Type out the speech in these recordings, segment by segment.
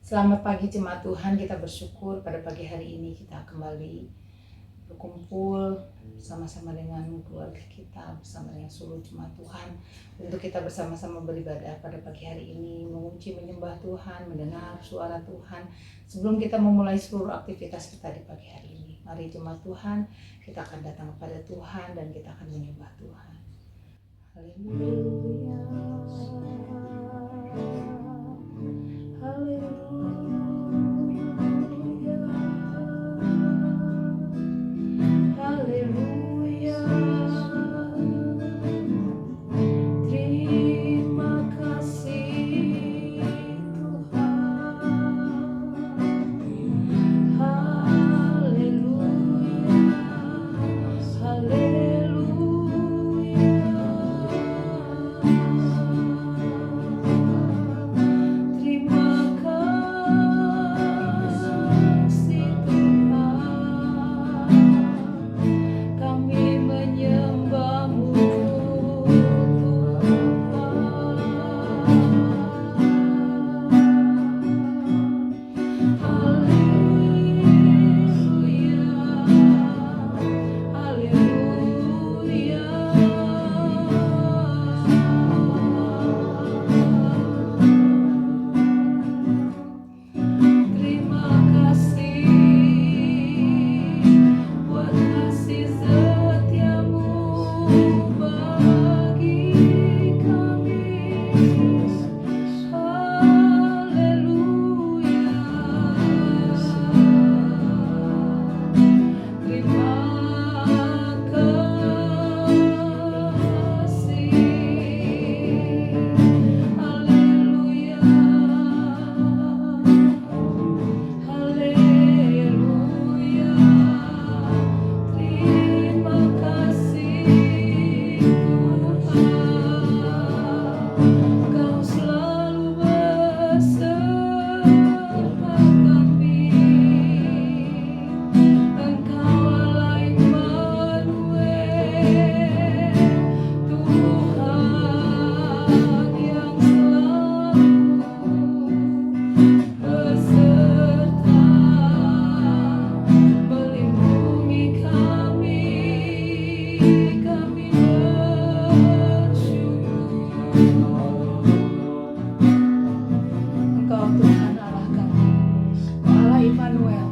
Selamat pagi jemaat Tuhan, kita bersyukur pada pagi hari ini kita kembali berkumpul bersama-sama dengan keluarga kita, bersama dengan seluruh jemaat Tuhan, untuk kita bersama-sama beribadah pada pagi hari ini, memuji menyembah Tuhan, mendengar suara Tuhan sebelum kita memulai seluruh aktivitas kita di pagi hari ini. Mari jemaat Tuhan, kita akan datang kepada Tuhan dan kita akan menyembah Tuhan. Haleluya. Haleluya. Haleluya. Terima kasih Tuhan. Haleluya. Haleluya. Terima kasih Tuhan. Kami menyembah-Mu Tuhan. Haleluya. Haleluya. Terima kasih buat kasih setia-Mu bagi kami. Haleluya. Terima kasih. Haleluya. Haleluya. Terima kasih Tuhan. Kau selalu beserta kami. Engkaulah Immanuel, Tuhan yang selalu beserta, melindungi kami bersyukur. Engkau Tuhan Allah kami, Engkau Allah Immanuel,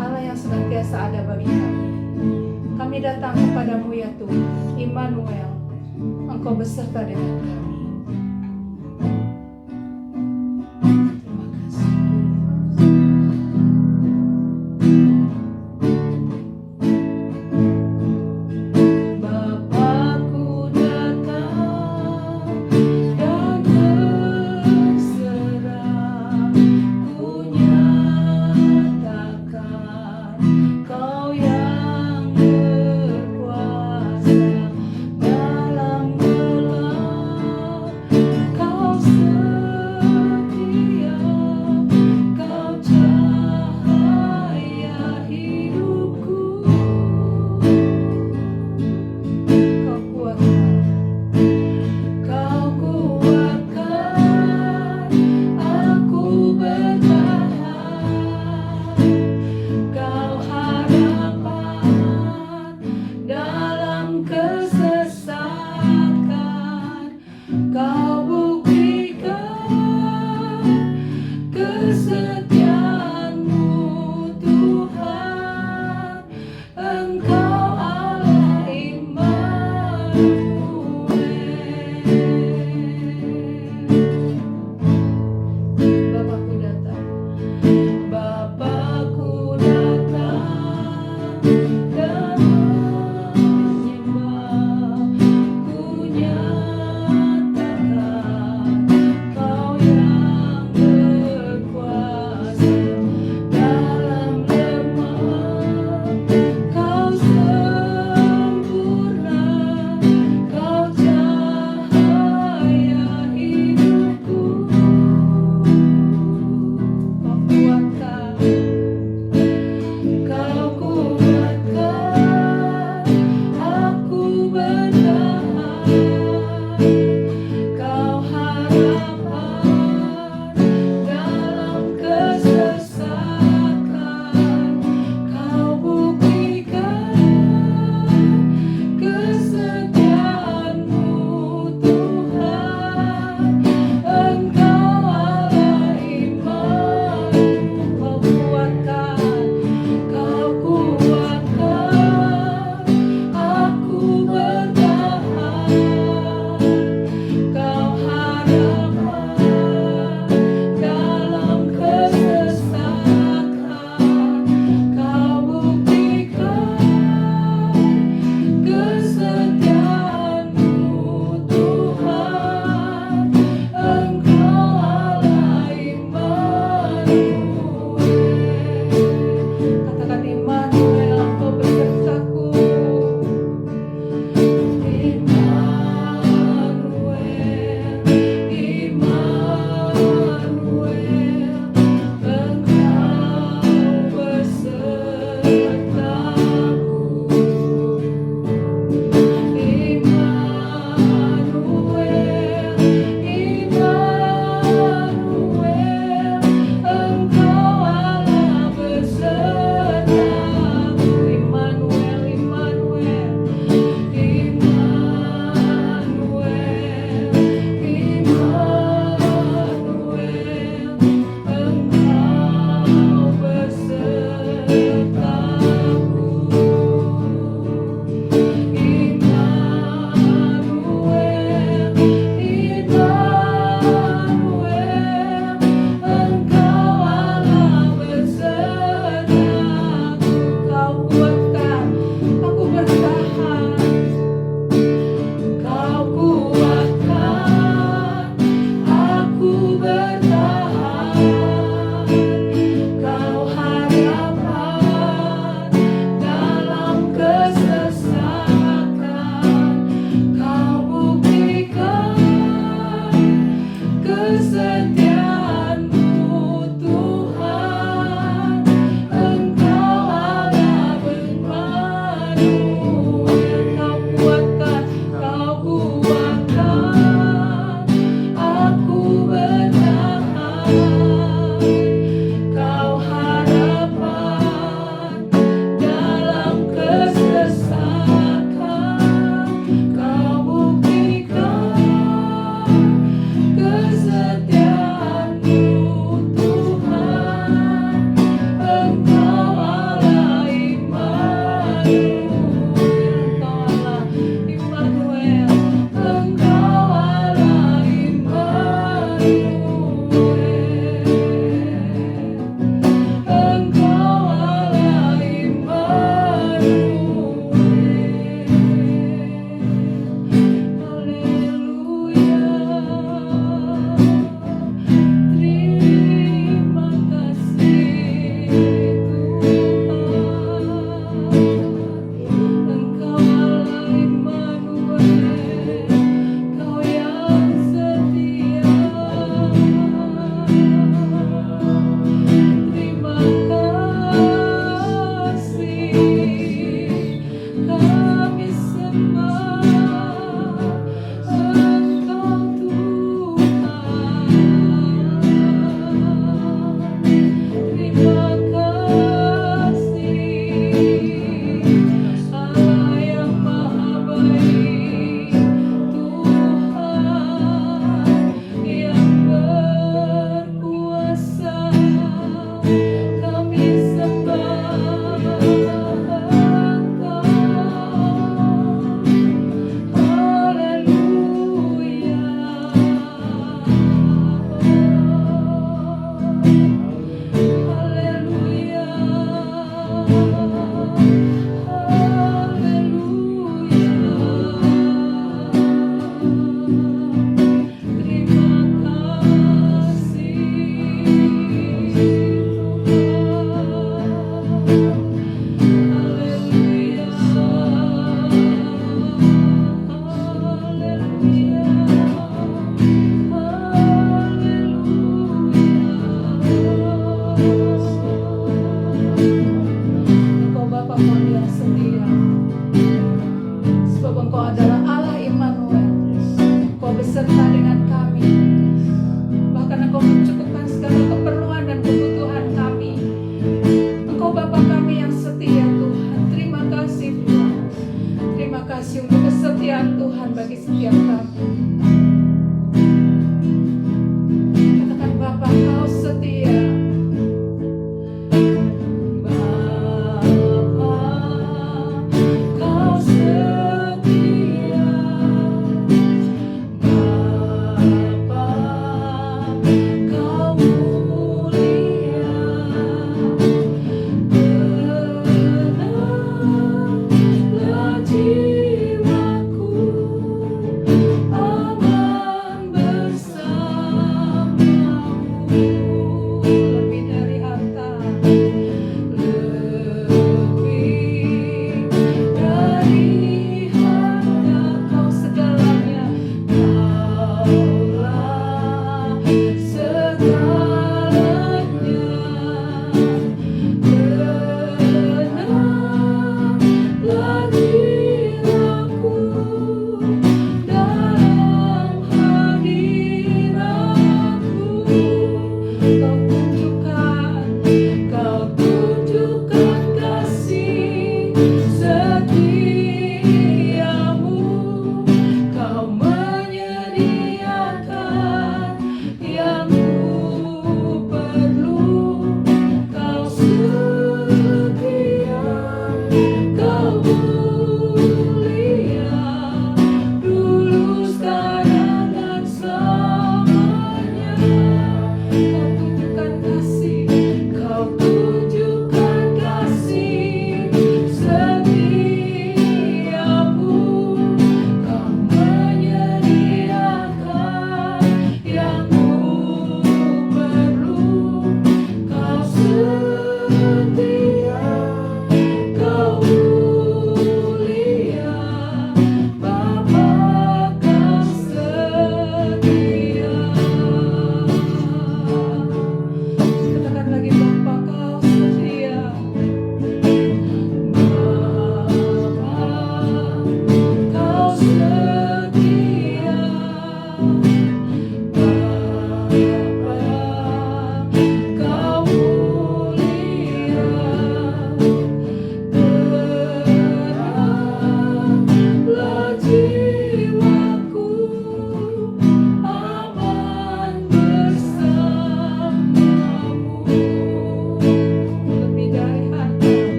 Allah yang senantiasa ada bagi kami. Kami datang kepadamu ya Tuhan, Immanuel, Engkau beserta dengan kami. Terima kasih. Bapakku datang dan terserah, ku nyatakan Kau yang berkuasa dalam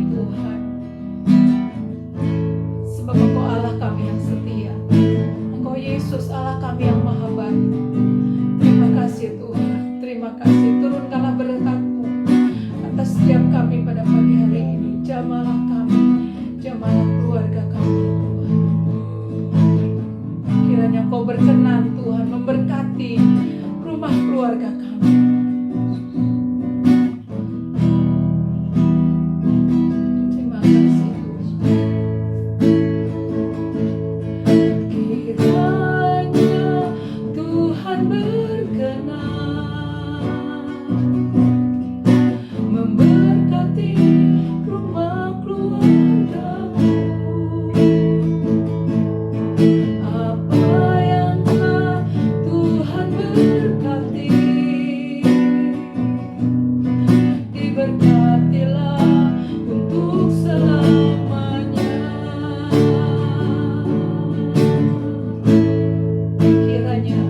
Tuhan, sebab Engkau Allah kami yang setia. Engkau Yesus Allah kami yang maha baik. Terima kasih Tuhan, terima kasih. Turunkanlah berkat-Mu atas setiap kami pada pagi hari ini. Jamalah kami, jamalah keluarga kami Tuhan. Kiranya Engkau berkenan Tuhan memberkati rumah keluarga kami. Terima kasih Tuhan. Kiranya Tuhan berkenan memberkati rumah keluargamu. Apa yang telah Tuhan berkati, diberkatilah untuk selamanya. Kiranya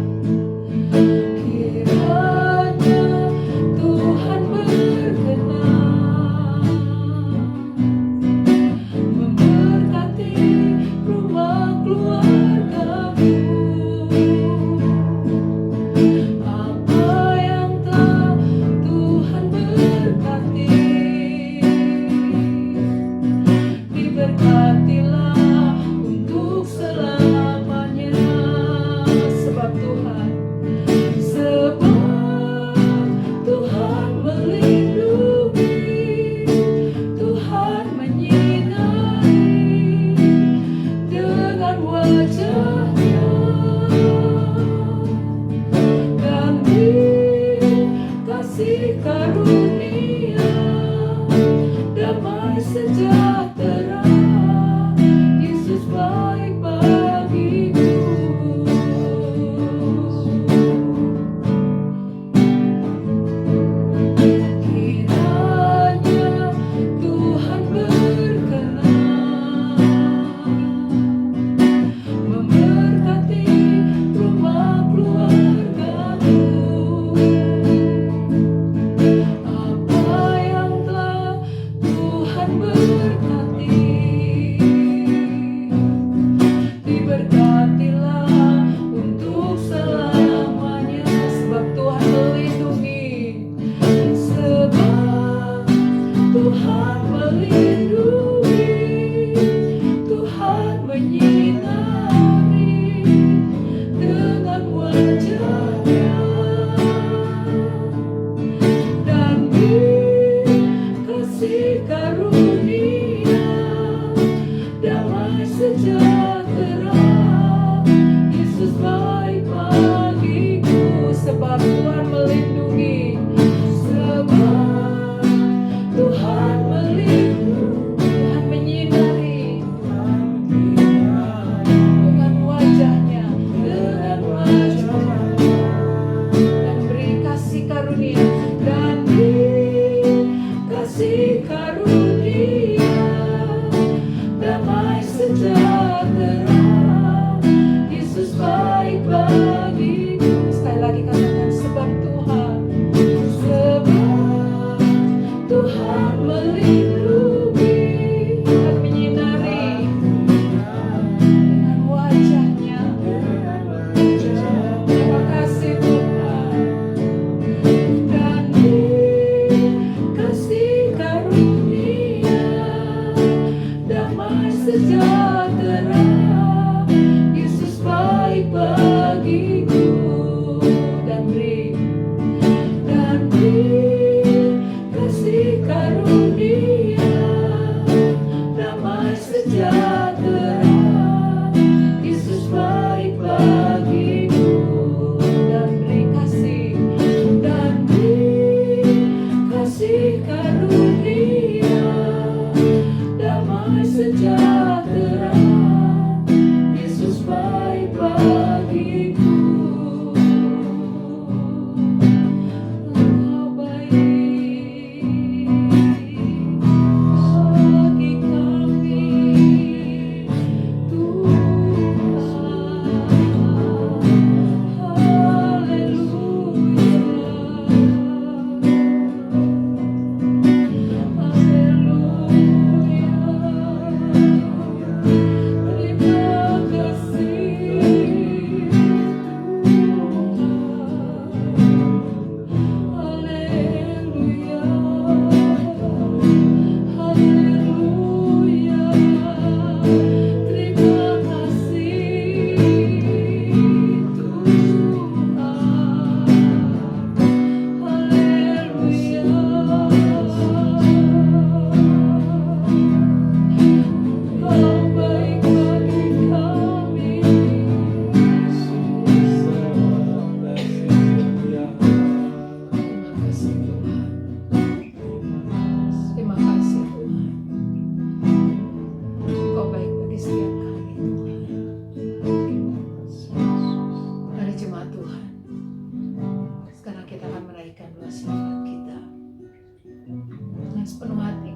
Tuhan berkenan memberkati rumah keluargamu. Apa yang telah Tuhan berkati, diberkatilah untuk selamanya. Sebab Tuhan melindungi, Tuhan menyinari dengan wajah-Nya, dan dikasih karunia damai sejahtera. Yesus baik bagiku. Kiranya Tuhan berkenan memberkati rumah keluargamu. Apa yang telah Tuhan berkati, diberkatilah untuk selamanya. Sebab Tuhan melindungi, sebab Tuhan melindungi, Tuhan menyinari dengan wajah-Nya, dan dikasih karunia damai sejahtera. Yesus baik bagiku. Sebab Tuhan melindungi, sebab Tuhan melindungi, Tuhan menyinari dengan wajah-Nya, dan beri kasih karunia, dan dikasih karunia damai sejahtera. Yesus baik bagiku. Sekali lagi katakan, sebab Tuhan melindungi, Tuhan menyinari dengan wajah-Nya. Terima kasih Tuhan. Dan dikasih karunia damai sejahtera. Yesus baik bagiku, dan dikasih karunia damai sejahtera. Yesus baik bagiku, dan dikasih karunia damai sejahtera. Yesus baik bagiku. Engkau baik.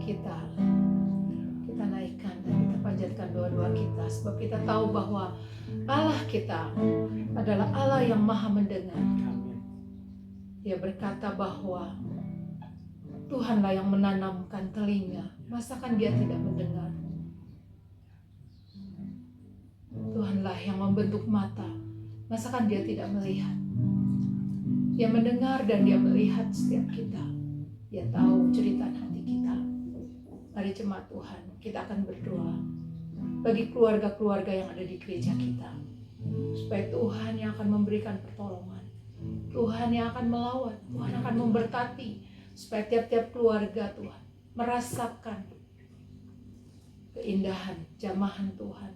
kita naikkan dan kita panjatkan doa-doa kita, sebab kita tahu bahwa Allah kita adalah Allah yang maha mendengar. Dia berkata bahwa Tuhanlah yang menanamkan telinga, masakan dia tidak mendengar? Tuhanlah yang membentuk mata, masakan dia tidak melihat? Dia mendengar dan dia melihat setiap kita. Dia tahu cerita hati kita. Mari jemaat Tuhan, kita akan berdoa bagi keluarga-keluarga yang ada di gereja kita, supaya Tuhan yang akan memberikan pertolongan, Tuhan yang akan melawat, Tuhan akan memberkati, supaya tiap-tiap keluarga Tuhan merasakan keindahan jamahan Tuhan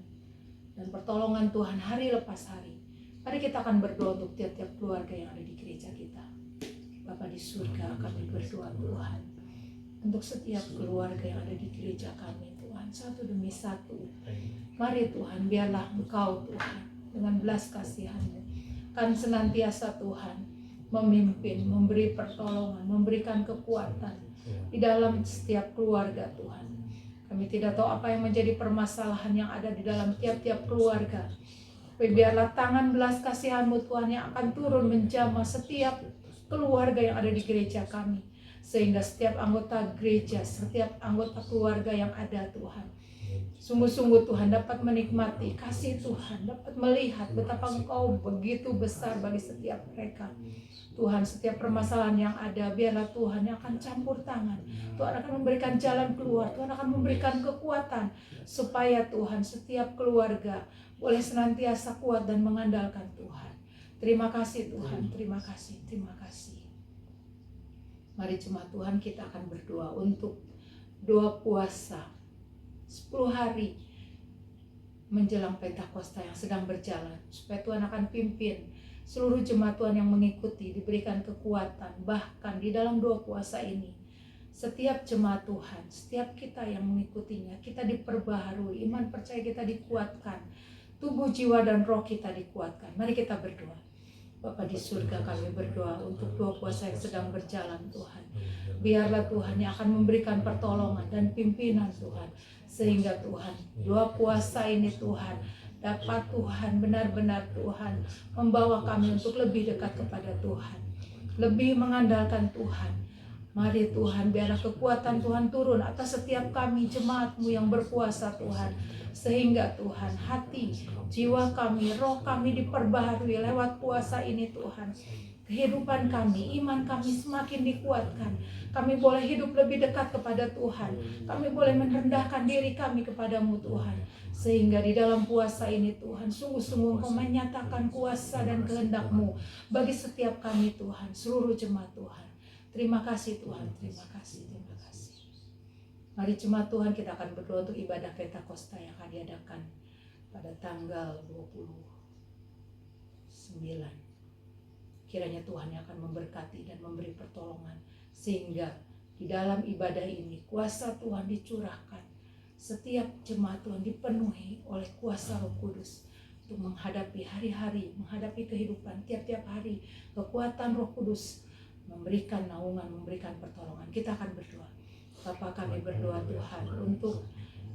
dan pertolongan Tuhan hari lepas hari. Mari kita akan berdoa untuk tiap-tiap keluarga yang ada di gereja kita. Bapa di surga, kami berdoa Tuhan untuk setiap keluarga yang ada di gereja kami Tuhan, satu demi satu. Mari Tuhan, biarlah Engkau Tuhan dengan belas kasihan-Mu kan senantiasa Tuhan memimpin, memberi pertolongan, memberikan kekuatan di dalam setiap keluarga Tuhan. Kami tidak tahu apa yang menjadi permasalahan yang ada di dalam tiap-tiap keluarga. Tapi biarlah tangan belas kasihan-Mu Tuhan yang akan turun menjamah setiap keluarga yang ada di gereja kami. Sehingga setiap anggota gereja, setiap anggota keluarga yang ada Tuhan, sungguh-sungguh Tuhan dapat menikmati kasih Tuhan, dapat melihat betapa Engkau begitu besar bagi setiap mereka. Tuhan, setiap permasalahan yang ada, biarlah Tuhan yang akan campur tangan. Tuhan akan memberikan jalan keluar, Tuhan akan memberikan kekuatan, supaya Tuhan setiap keluarga boleh senantiasa kuat dan mengandalkan Tuhan. Terima kasih Tuhan, terima kasih, terima kasih. Mari jemaat Tuhan, kita akan berdoa untuk doa puasa 10 hari menjelang Pentakosta yang sedang berjalan, supaya Tuhan akan pimpin seluruh jemaat Tuhan yang mengikuti, diberikan kekuatan. Bahkan di dalam doa puasa ini, setiap jemaat Tuhan, setiap kita yang mengikutinya, kita diperbaharui, iman percaya kita dikuatkan, tubuh, jiwa, dan roh kita dikuatkan. Mari kita berdoa. Bapa di surga, kami berdoa untuk doa puasa yang sedang berjalan Tuhan. Biarlah Tuhan yang akan memberikan pertolongan dan pimpinan Tuhan, sehingga Tuhan doa puasa ini Tuhan dapat Tuhan benar-benar Tuhan membawa kami untuk lebih dekat kepada Tuhan, lebih mengandalkan Tuhan. Mari Tuhan, biarlah kekuatan Tuhan turun atas setiap kami jemaat-Mu yang berpuasa Tuhan, sehingga Tuhan hati, jiwa kami, roh kami diperbaharui lewat puasa ini Tuhan. Kehidupan kami, iman kami semakin dikuatkan. Kami boleh hidup lebih dekat kepada Tuhan. Kami boleh merendahkan diri kami kepadamu Tuhan. Sehingga di dalam puasa ini Tuhan, sungguh-sungguh Engkau menyatakan kuasa dan kehendak-Mu bagi setiap kami Tuhan, seluruh jemaat Tuhan. Terima kasih Tuhan, terima kasih, terima kasih. Mari jemaat Tuhan, kita akan berdoa untuk ibadah Pentakosta yang akan diadakan pada tanggal 29. Kiranya Tuhan yang akan memberkati dan memberi pertolongan, sehingga di dalam ibadah ini kuasa Tuhan dicurahkan. Setiap jemaat Tuhan dipenuhi oleh kuasa Roh Kudus untuk menghadapi hari-hari, menghadapi kehidupan tiap-tiap hari. Kekuatan Roh Kudus memberikan naungan, memberikan pertolongan. Kita akan berdoa. Bapa, kami berdoa Tuhan untuk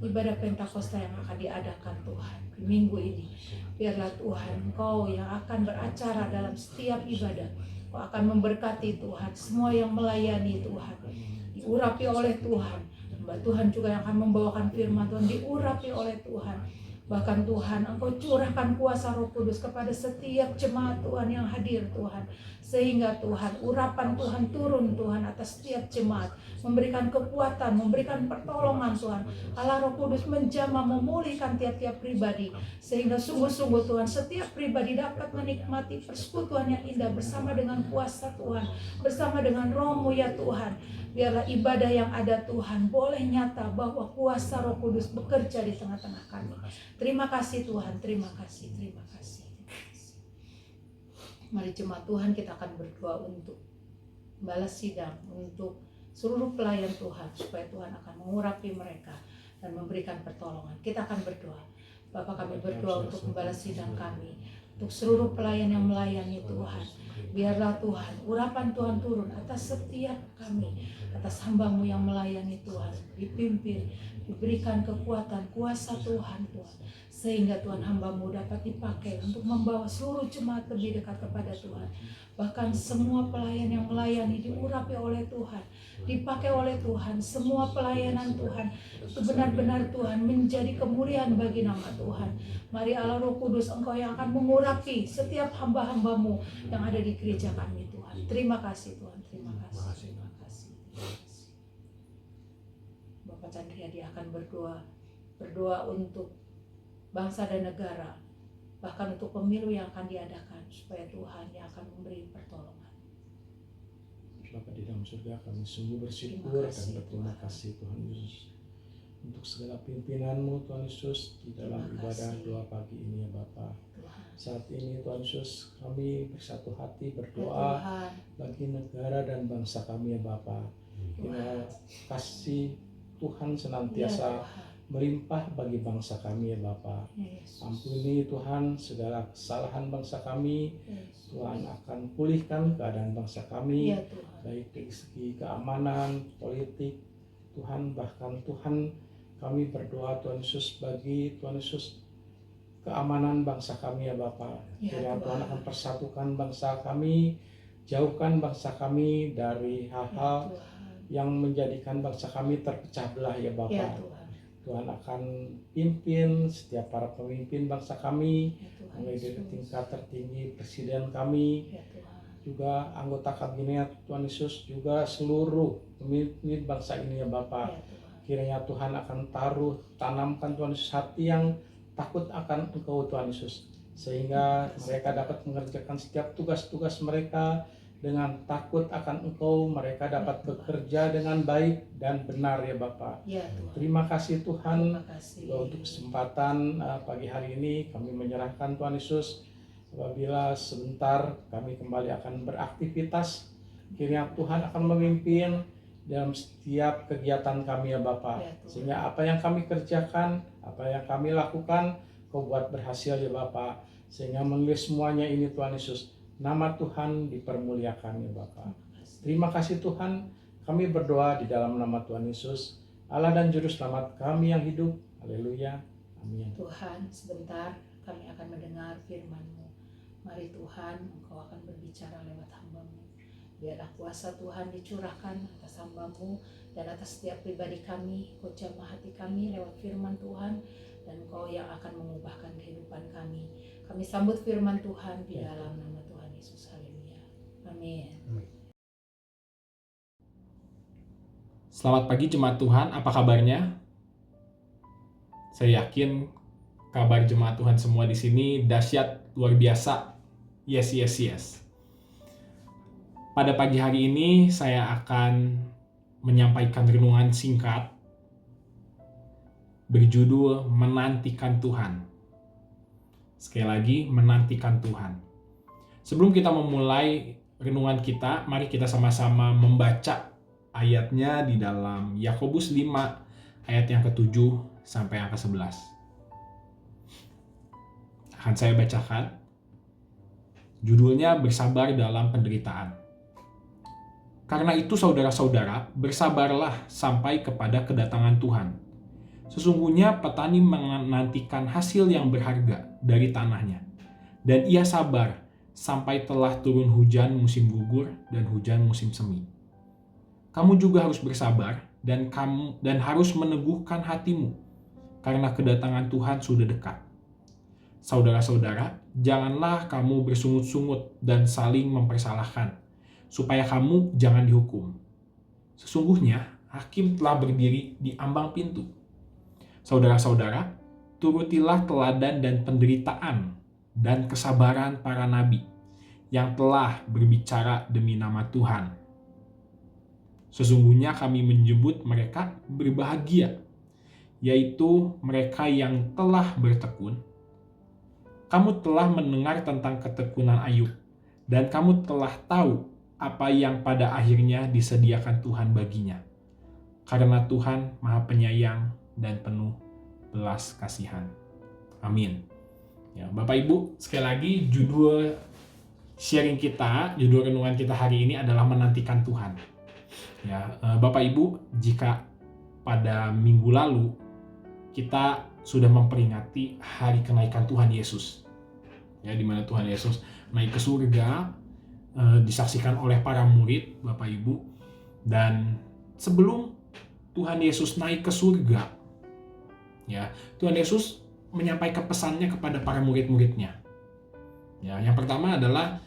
ibadah Pentakosta yang akan diadakan Tuhan di minggu ini. Biarlah Tuhan Engkau yang akan beracara dalam setiap ibadah. Engkau akan memberkati Tuhan semua yang melayani Tuhan, diurapi oleh Tuhan. Hamba Tuhan juga yang akan membawakan firman Tuhan, diurapi oleh Tuhan. Bahkan Tuhan, Engkau curahkan kuasa Roh Kudus kepada setiap jemaat Tuhan yang hadir Tuhan. Sehingga Tuhan, urapan Tuhan turun Tuhan atas setiap jemaat. Memberikan kekuatan, memberikan pertolongan Tuhan. Allah Roh Kudus menjamah, memulihkan tiap-tiap pribadi. Sehingga sungguh-sungguh Tuhan, setiap pribadi dapat menikmati persekutuan yang indah bersama dengan kuasa Tuhan. Bersama dengan Roh-Mu ya Tuhan. Biarlah ibadah yang ada Tuhan boleh nyata bahwa kuasa Roh Kudus bekerja di tengah-tengah kami. Terima kasih Tuhan, terima kasih, terima kasih. Mari jemaat Tuhan, kita akan berdoa untuk balas sidang, untuk seluruh pelayan Tuhan, supaya Tuhan akan mengurapi mereka dan memberikan pertolongan. Kita akan berdoa. Bapa, kami berdoa untuk membalas sidang kami, untuk seluruh pelayan yang melayani Tuhan. Biarlah Tuhan, urapan Tuhan turun atas setiap kami, atas hamba-Mu yang melayani Tuhan, dipimpin, diberikan kekuatan, kuasa Tuhan, sehingga Tuhan hamba-Mu dapat dipakai untuk membawa seluruh jemaat lebih dekat kepada Tuhan. Bahkan semua pelayan yang melayani diurapi oleh Tuhan, dipakai oleh Tuhan. Semua pelayanan Tuhan itu benar-benar Tuhan menjadi kemuliaan bagi nama Tuhan. Mari Allah Roh Kudus, Engkau yang akan mengurapi setiap hamba-hamba-Mu yang ada di gereja kami Tuhan. Terima kasih Tuhan, terima kasih. Terima kasih. Bapak Chandriadi akan berdoa untuk bangsa dan negara, bahkan untuk pemilu yang akan diadakan, supaya Tuhan yang akan memberi pertolongan. Bapa di dalam surga, kami sungguh bersyukur dan berterima kasih Tuhan Yesus untuk segala pimpinan-Mu Tuhan Yesus di dalam ibadah doa pagi ini ya Bapa. Saat ini Tuhan Yesus, kami bersatu hati berdoa bagi negara dan bangsa kami ya Bapa. Kiranya kasih Tuhan senantiasa melimpah bagi bangsa kami ya Bapa. Ampuni Tuhan segala kesalahan bangsa kami. Tuhan akan pulihkan keadaan bangsa kami, baik dari segi keamanan, politik, Tuhan, bahkan Tuhan kami berdoa Tuhan Yesus bagi Tuhan Yesus keamanan bangsa kami ya Bapa. Kiranya Tuhan akan persatukan bangsa kami, jauhkan bangsa kami dari hal-hal yang menjadikan bangsa kami terpecah belah ya Bapa. Tuhan akan pimpin setiap para pemimpin bangsa kami, mulai dari tingkat tertinggi presiden kami, juga anggota kabinet Tuhan Yesus, juga seluruh pemimpin bangsa ini ya Bapa. Kiranya Tuhan akan tanamkan Tuhan Yesus hati yang takut akan Engkau Tuhan Yesus, sehingga mereka dapat mengerjakan setiap tugas-tugas mereka dengan takut akan Engkau. Mereka dapat bekerja dengan baik dan benar ya Bapa. Terima kasih Tuhan untuk kesempatan pagi hari ini. Kami menyerahkan Tuhan Yesus, apabila sebentar kami kembali akan beraktivitas, kiranya Tuhan akan memimpin dalam setiap kegiatan kami ya Bapa, sehingga apa yang kami kerjakan, apa yang kami lakukan, Kau buat berhasil ya Bapa, sehingga menulis semuanya ini Tuhan Yesus, nama Tuhan dipermuliakan ya Bapa. Terima kasih Tuhan, kami berdoa di dalam nama Tuhan Yesus, Allah dan Juru Selamat kami yang hidup. Haleluya, amin. Tuhan, sebentar kami akan mendengar firman-Mu. Mari Tuhan, Engkau akan berbicara lewat hamba-Mu. Biarlah kuasa Tuhan dicurahkan atas hamba-Mu dan atas setiap pribadi kami. Kau jamah hati kami lewat firman Tuhan, dan Kau yang akan mengubahkan kehidupan kami. Kami sambut firman Tuhan di dalam nama Tuhan Yesus. Haleluya. Amin. Selamat pagi jemaat Tuhan, apa kabarnya? Saya yakin kabar jemaat Tuhan semua di sini dahsyat, luar biasa. Yes. Pada pagi hari ini saya akan menyampaikan renungan singkat berjudul Menantikan Tuhan. Sekali lagi, menantikan Tuhan. Sebelum kita memulai renungan kita, mari kita sama-sama membaca ayatnya di dalam Yakobus 5 ayat yang ke-7 sampai yang ke-11. Akan saya bacakan. Judulnya Bersabar dalam Penderitaan. Karena itu saudara-saudara, bersabarlah sampai kepada kedatangan Tuhan. Sesungguhnya petani menantikan hasil yang berharga dari tanahnya, dan ia sabar sampai telah turun hujan musim gugur dan hujan musim semi. Kamu juga harus bersabar dan harus meneguhkan hatimu, karena kedatangan Tuhan sudah dekat. Saudara-saudara, janganlah kamu bersungut-sungut dan saling mempersalahkan, supaya kamu jangan dihukum. Sesungguhnya hakim telah berdiri di ambang pintu. Saudara-saudara, turutilah teladan dan penderitaan dan kesabaran para nabi yang telah berbicara demi nama Tuhan. Sesungguhnya kami menyebut mereka berbahagia, yaitu mereka yang telah bertekun. Kamu telah mendengar tentang ketekunan Ayub, dan kamu telah tahu apa yang pada akhirnya disediakan Tuhan baginya. Karena Tuhan Maha Penyayang dan penuh belas kasihan. Amin. Ya, Bapak Ibu, sekali lagi judul sharing kita, judul renungan kita hari ini adalah menantikan Tuhan. Ya, Bapak Ibu, jika pada minggu lalu kita sudah memperingati hari kenaikan Tuhan Yesus, ya, di mana Tuhan Yesus naik ke surga, disaksikan oleh para murid, Bapak Ibu. Dan sebelum Tuhan Yesus naik ke surga, ya, Tuhan Yesus menyampaikan pesannya kepada para murid-muridnya. Ya, yang pertama adalah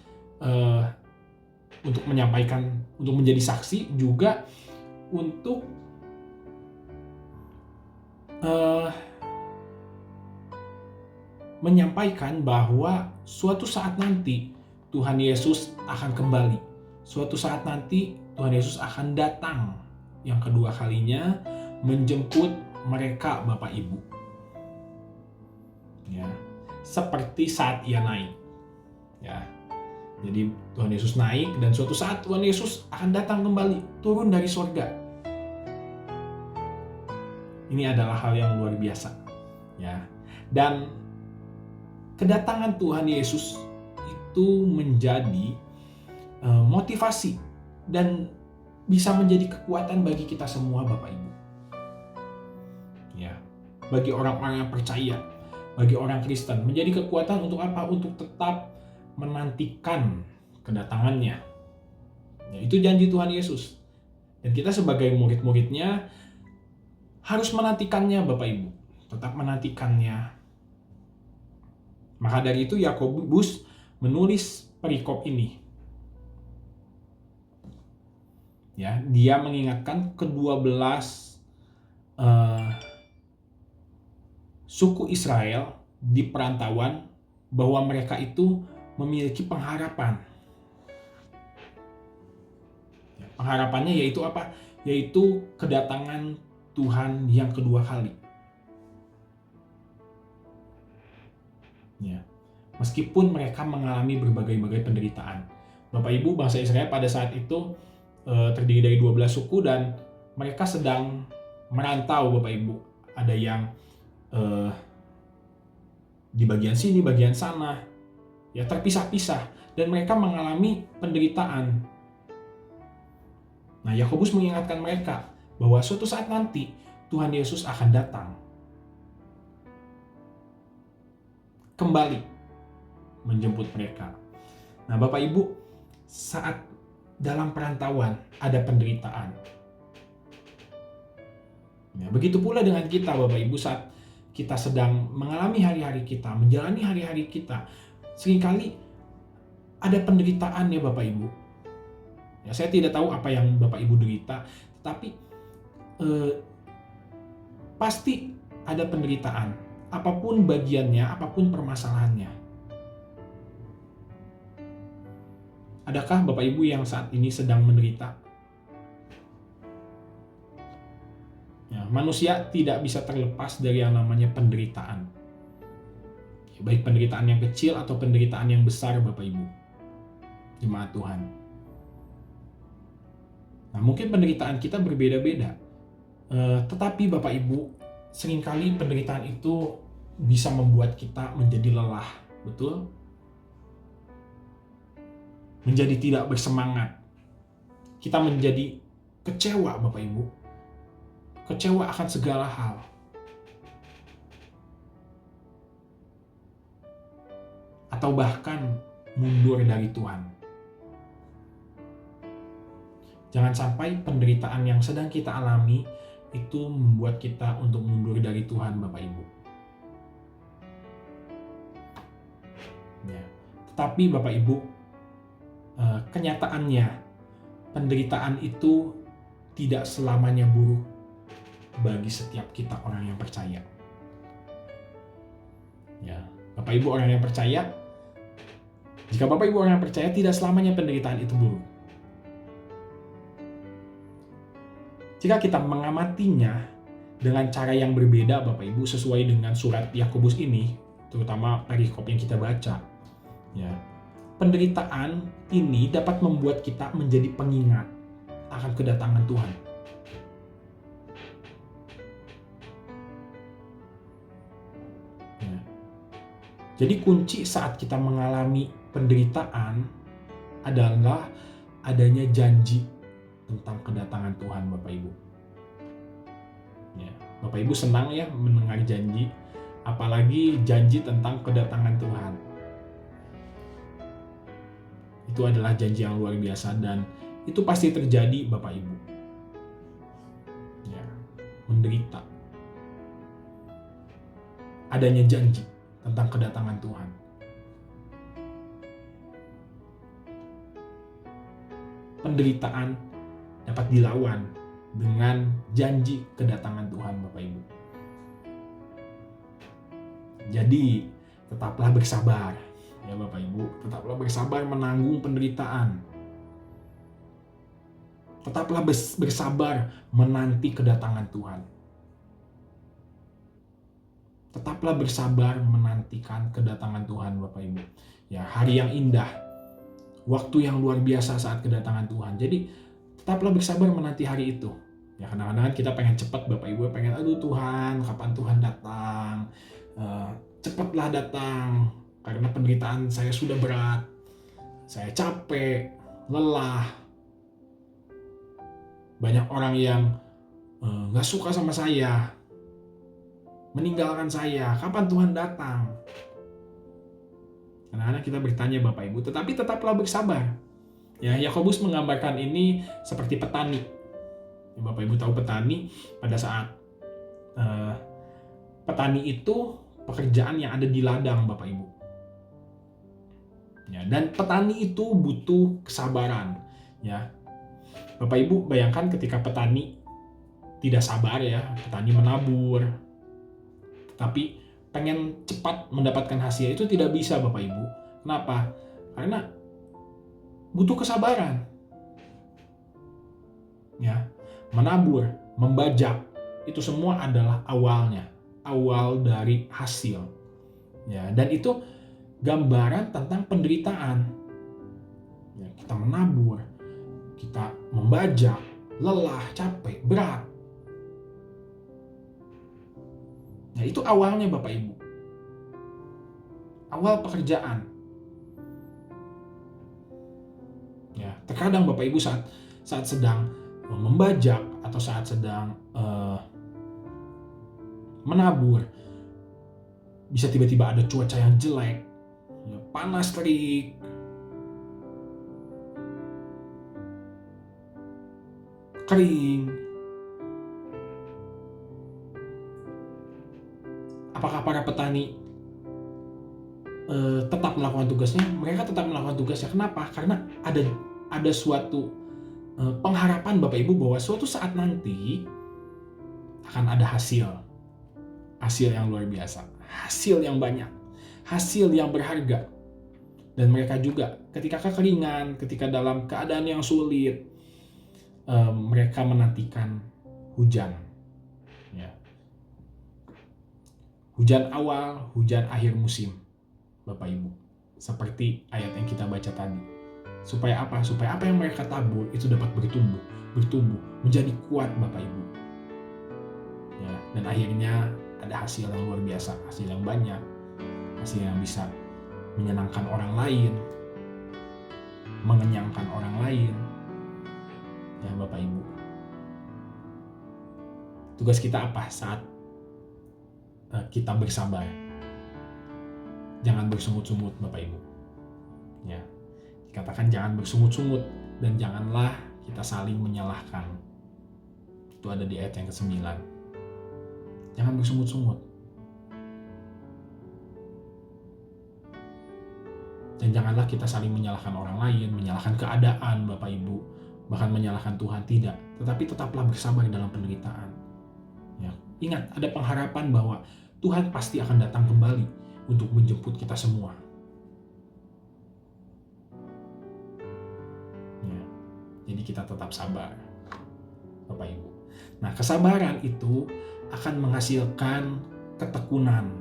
untuk menjadi saksi, juga untuk menyampaikan bahwa suatu saat nanti Tuhan Yesus akan kembali. Suatu saat nanti Tuhan Yesus akan datang yang kedua kalinya menjemput mereka, Bapak Ibu. Ya, seperti saat ia naik. Ya. Jadi Tuhan Yesus naik dan suatu saat Tuhan Yesus akan datang kembali, turun dari surga. Ini adalah hal yang luar biasa. Ya. Dan kedatangan Tuhan Yesus itu menjadi motivasi dan bisa menjadi kekuatan bagi kita semua, Bapak Ibu. Ya, bagi orang-orang yang percaya, bagi orang Kristen, menjadi kekuatan untuk apa? Untuk tetap menantikan kedatangannya. Ya, itu janji Tuhan Yesus. Dan kita sebagai murid-muridnya harus menantikannya, Bapak Ibu. Tetap menantikannya. Maka dari itu Yakobus menulis perikop ini. Ya, dia mengingatkan ke-12 suku Israel di perantauan bahwa mereka itu memiliki pengharapan. Ya, pengharapannya yaitu apa? Yaitu kedatangan Tuhan yang kedua kali. Ya, meskipun mereka mengalami berbagai-bagai penderitaan. Bapak Ibu, bangsa Israel pada saat itu terdiri dari 12 suku dan mereka sedang merantau, Bapak Ibu. Ada yang di bagian sini, bagian sana, ya, terpisah-pisah, dan mereka mengalami penderitaan. Nah, Yakobus mengingatkan mereka bahwa suatu saat nanti Tuhan Yesus akan datang kembali menjemput mereka. Nah, Bapak Ibu, saat dalam perantauan ada penderitaan. Ya, begitu pula dengan kita, Bapak Ibu, saat kita sedang mengalami hari-hari kita, menjalani hari-hari kita, seringkali ada penderitaan ya, Bapak Ibu. Ya, saya tidak tahu apa yang Bapak Ibu derita, tapi pasti ada penderitaan, apapun bagiannya, apapun permasalahannya. Adakah Bapak Ibu yang saat ini sedang menderita? Ya, manusia tidak bisa terlepas dari yang namanya penderitaan. Ya, baik penderitaan yang kecil atau penderitaan yang besar, Bapak Ibu. Jemaat Tuhan. Nah, mungkin penderitaan kita berbeda-beda. Tetapi Bapak Ibu, seringkali penderitaan itu bisa membuat kita menjadi lelah, betul? Menjadi tidak bersemangat. Kita menjadi kecewa, Bapak Ibu. Kecewa akan segala hal. Atau bahkan mundur dari Tuhan. Jangan sampai penderitaan yang sedang kita alami itu membuat kita untuk mundur dari Tuhan, Bapak Ibu. Ya. Tetapi Bapak Ibu, kenyataannya penderitaan itu tidak selamanya buruk bagi setiap kita orang yang percaya. Ya, Bapak Ibu orang yang percaya, jika Bapak Ibu orang yang percaya, tidak selamanya penderitaan itu buruk. Jika kita mengamatinya dengan cara yang berbeda, Bapak Ibu, sesuai dengan surat Yakobus ini, terutama perikop yang kita baca, ya, penderitaan ini dapat membuat kita menjadi pengingat akan kedatangan Tuhan. Jadi kunci saat kita mengalami penderitaan adalah adanya janji tentang kedatangan Tuhan, Bapak Ibu. Ya, Bapak Ibu senang ya mendengar janji, apalagi janji tentang kedatangan Tuhan. Itu adalah janji yang luar biasa dan itu pasti terjadi, Bapak Ibu. Ya, menderita. Adanya janji tentang kedatangan Tuhan. Penderitaan dapat dilawan dengan janji kedatangan Tuhan, Bapak Ibu. Jadi, tetaplah bersabar. Ya Bapak Ibu, tetaplah bersabar menanggung penderitaan. Tetaplah bersabar menanti kedatangan Tuhan. Tetaplah bersabar menantikan kedatangan Tuhan, Bapak Ibu. Ya, hari yang indah, waktu yang luar biasa saat kedatangan Tuhan. Jadi, tetaplah bersabar menanti hari itu. Ya, kadang-kadang kita pengen cepat, Bapak Ibu, pengen, aduh Tuhan, kapan Tuhan datang? Cepatlah datang, karena penderitaan saya sudah berat. Saya capek, lelah. Banyak orang yang gak suka sama saya, meninggalkan saya, kapan Tuhan datang? Kadang-kadang kita bertanya, Bapak Ibu, tetapi tetaplah bersabar. Ya, Yakobus menggambarkan ini seperti petani. Ya, Bapak Ibu tahu petani, pada saat petani itu pekerjaan yang ada di ladang, Bapak Ibu. Ya, dan petani itu butuh kesabaran. Ya, Bapak Ibu bayangkan ketika petani tidak sabar ya, petani menabur, tapi pengen cepat mendapatkan hasil itu tidak bisa, Bapak Ibu. Kenapa? Karena butuh kesabaran. Ya, menabur, membajak, itu semua adalah awalnya, awal dari hasil. Ya, dan itu gambaran tentang penderitaan. Ya, kita menabur, kita membajak, lelah, capek, berat. Nah, itu awalnya, Bapak Ibu. Awal pekerjaan. Ya, terkadang Bapak Ibu saat sedang membajak atau saat sedang menabur, bisa tiba-tiba ada cuaca yang jelek, ya, panas terik, kering. Apakah para petani tetap melakukan tugasnya? Mereka tetap melakukan tugasnya. Kenapa? Karena ada suatu pengharapan, Bapak Ibu, bahwa suatu saat nanti akan ada hasil yang luar biasa, hasil yang banyak, hasil yang berharga. Dan mereka juga ketika kekeringan, ketika dalam keadaan yang sulit, mereka menantikan hujan. Ya. Hujan awal, hujan akhir musim, Bapak Ibu. Seperti ayat yang kita baca tadi. Supaya apa? Supaya apa yang mereka tabur itu dapat bertumbuh, menjadi kuat, Bapak Ibu. Ya, dan akhirnya ada hasil yang luar biasa, hasil yang banyak, hasil yang bisa menyenangkan orang lain, mengenyangkan orang lain. Ya, Bapak Ibu. Tugas kita apa saat kita bersabar? Jangan bersungut-sungut, Bapak Ibu. Ya, dikatakan jangan bersungut-sungut dan janganlah kita saling menyalahkan. Itu ada di ayat yang ke-9. Jangan bersungut-sungut. Dan janganlah kita saling menyalahkan orang lain, menyalahkan keadaan, Bapak Ibu, bahkan menyalahkan Tuhan, tidak. Tetapi tetaplah bersabar dalam penderitaan. Ya, ingat, ada pengharapan bahwa Tuhan pasti akan datang kembali untuk menjemput kita semua. Ya, jadi kita tetap sabar, Bapak Ibu. Nah, kesabaran itu akan menghasilkan ketekunan.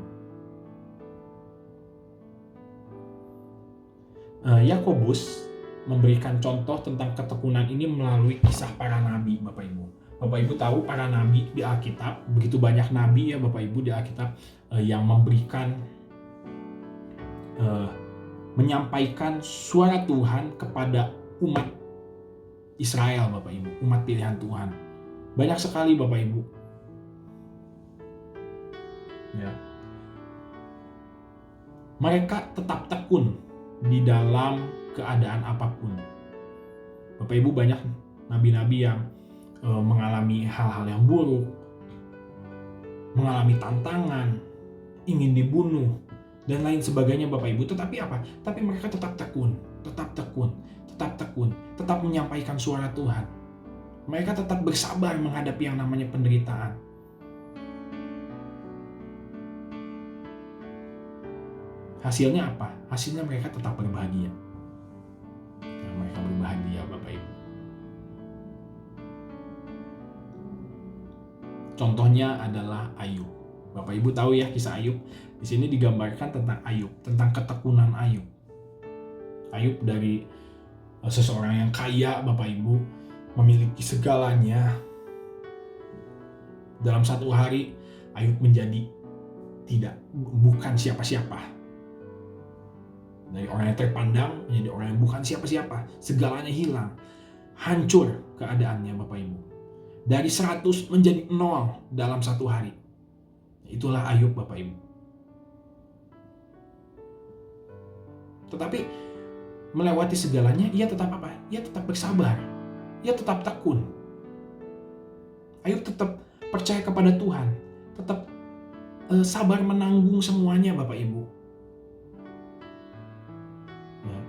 Yakobus memberikan contoh tentang ketekunan ini melalui kisah para nabi, Bapak Ibu. Bapak Ibu tahu para nabi di Alkitab, begitu banyak nabi ya Bapak Ibu di Alkitab yang memberikan menyampaikan suara Tuhan kepada umat Israel, Bapak Ibu, umat pilihan Tuhan. Banyak sekali, Bapak Ibu. Ya. Mereka tetap tekun di dalam keadaan apapun. Bapak Ibu, banyak nabi-nabi yang mengalami hal-hal yang buruk, mengalami tantangan, ingin dibunuh, dan lain sebagainya, Bapak Ibu. Tetapi apa? Tapi mereka tetap tekun, tetap menyampaikan suara Tuhan. Mereka tetap bersabar menghadapi yang namanya penderitaan. Hasilnya apa? Hasilnya mereka tetap berbahagia. Mereka berbahagia, Bapak Ibu. Contohnya adalah Ayub. Bapak Ibu tahu ya kisah Ayub. Di sini digambarkan tentang Ayub, tentang ketekunan Ayub. Ayub dari seseorang yang kaya, Bapak Ibu, memiliki segalanya. Dalam satu hari Ayub menjadi bukan siapa-siapa. Dari orang yang terpandang menjadi orang yang bukan siapa-siapa. Segalanya hilang. Hancur keadaannya, Bapak Ibu. Dari 100 menjadi 0 dalam satu hari. Itulah Ayub, Bapak Ibu. Tetapi melewati segalanya, ia tetap apa? Ia tetap bersabar. Ia tetap tekun. Ayub tetap percaya kepada Tuhan. Tetap sabar menanggung semuanya, Bapak Ibu. Ya,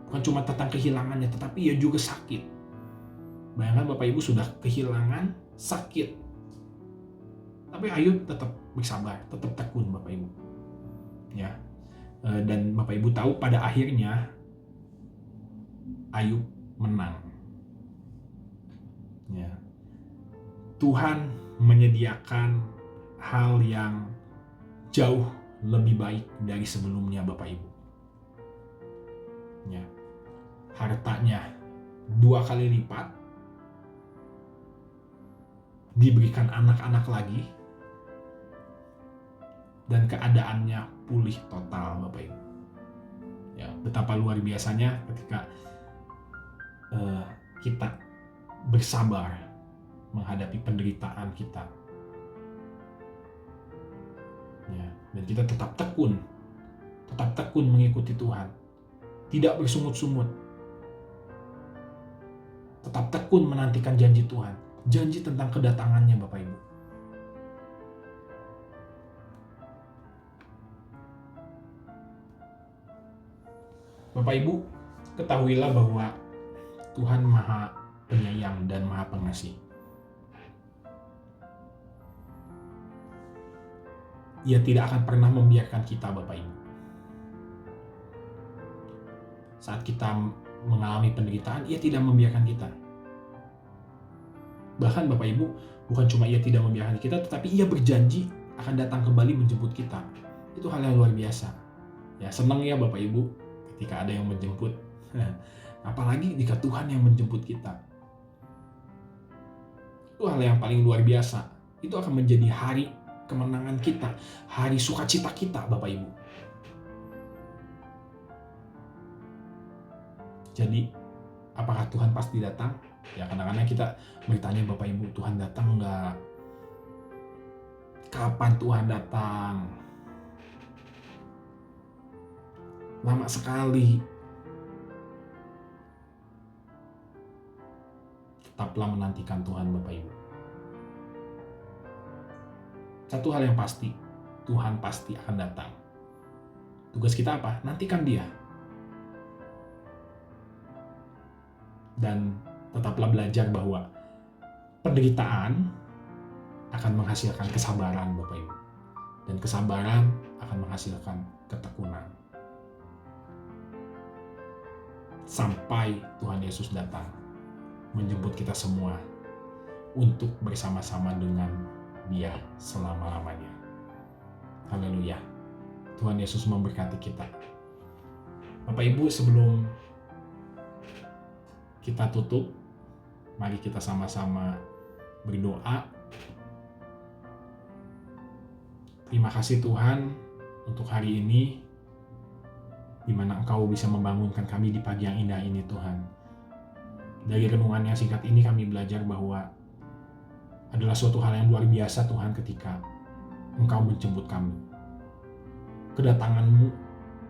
bukan cuma tentang kehilangannya, tetapi ia juga sakit. Bayangkan Bapak Ibu sudah kehilangan, sakit. Tapi Ayub tetap bersabar, tetap tekun, Bapak Ibu. Ya. Dan Bapak Ibu tahu pada akhirnya Ayub menang. Ya. Tuhan menyediakan hal yang jauh lebih baik dari sebelumnya, Bapak Ibu. Ya. Hartanya 2 kali lipat, diberikan anak-anak lagi, dan keadaannya pulih total, Bapak Ibu. Ya, betapa luar biasanya ketika kita bersabar menghadapi penderitaan kita. Ya, dan kita tetap tekun mengikuti Tuhan, tidak bersungut-sungut, tetap tekun menantikan janji Tuhan, janji tentang kedatangannya, Bapak Ibu. Bapak Ibu, ketahuilah bahwa Tuhan Maha Penyayang dan Maha Pengasih. Ia tidak akan pernah membiarkan kita, Bapak Ibu. Saat kita mengalami penderitaan, Ia tidak membiarkan kita. Bahkan Bapak Ibu, bukan cuma Ia tidak membiarkan kita, tetapi Ia berjanji akan datang kembali menjemput kita. Itu hal yang luar biasa. Ya, senang ya Bapak Ibu ketika ada yang menjemput. Apalagi jika Tuhan yang menjemput kita. Itu hal yang paling luar biasa. Itu akan menjadi hari kemenangan kita, hari sukacita kita, Bapak Ibu. Jadi, apakah Tuhan pasti datang? Ya, kadang-kadang kita bertanya, Bapak Ibu, Tuhan datang enggak? Kapan Tuhan datang? Lama sekali. Tetaplah menantikan Tuhan, Bapak Ibu. Satu hal yang pasti, Tuhan pasti akan datang. Tugas kita apa? Nantikan Dia. Dan tetaplah belajar bahwa penderitaan akan menghasilkan kesabaran, Bapak Ibu. Dan kesabaran akan menghasilkan ketekunan. Sampai Tuhan Yesus datang menjemput kita semua untuk bersama-sama dengan Dia selama-lamanya. Haleluya. Tuhan Yesus memberkati kita. Bapak Ibu, sebelum kita tutup, mari kita sama-sama berdoa. Terima kasih Tuhan untuk hari ini. di mana Engkau bisa membangunkan kami di pagi yang indah ini Tuhan. Dari renungan yang singkat ini kami belajar bahwa adalah suatu hal yang luar biasa Tuhan ketika Engkau menjemput kami. Kedatangan-Mu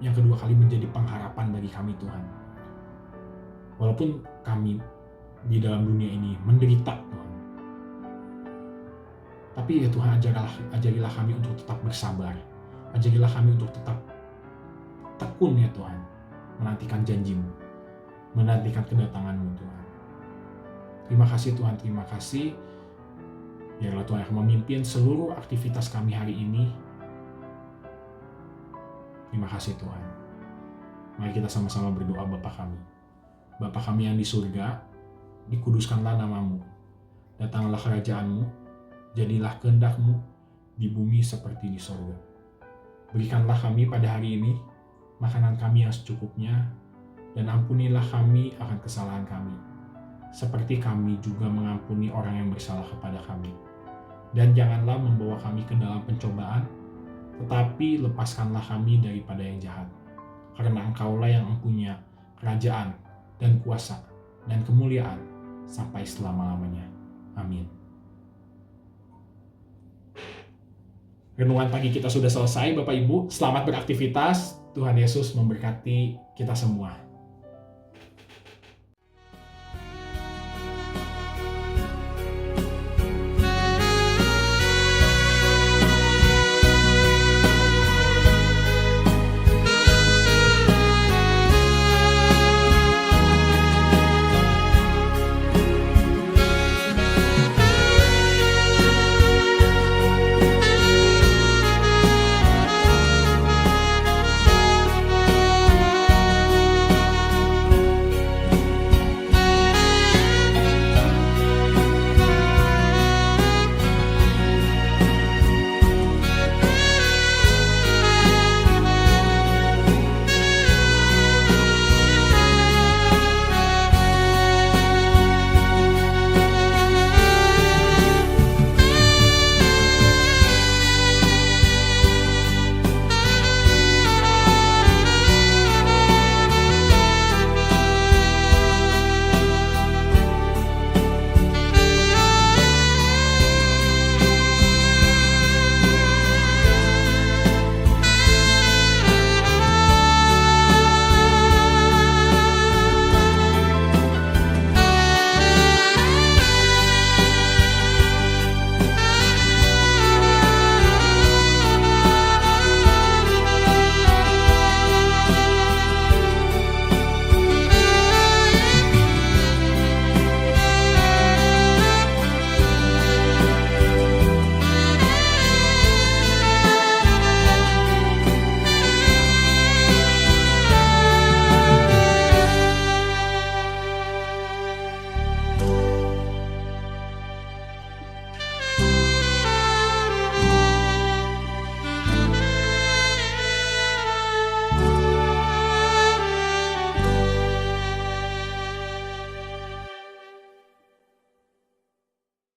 yang kedua kali menjadi pengharapan bagi kami Tuhan. Walaupun kami di dalam dunia ini menderita Tuhan, tapi ya Tuhan, ajarilah kami untuk tetap bersabar. Ajarilah kami untuk tetap tekun ya Tuhan, menantikan janji-Mu, menantikan kedatangan-Mu Tuhan. Terima kasih Tuhan, terima kasih. Biarlah Tuhan yang memimpin seluruh aktivitas kami hari ini. Terima kasih Tuhan. Mari kita sama-sama berdoa. Bapa kami. Bapa kami yang di surga, dikuduskanlah nama-Mu. Datanglah kerajaan-Mu, jadilah kehendak-Mu di bumi seperti di surga. Berikanlah kami pada hari ini makanan kami yang secukupnya, dan ampunilah kami akan kesalahan kami, seperti kami juga mengampuni orang yang bersalah kepada kami. Dan janganlah membawa kami ke dalam pencobaan, tetapi lepaskanlah kami daripada yang jahat. Karena Engkaulah yang mempunyai kerajaan dan kuasa dan kemuliaan sampai selama-lamanya. Amin. Renungan pagi kita sudah selesai Bapak Ibu. Selamat beraktivitas. Tuhan Yesus memberkati kita semua.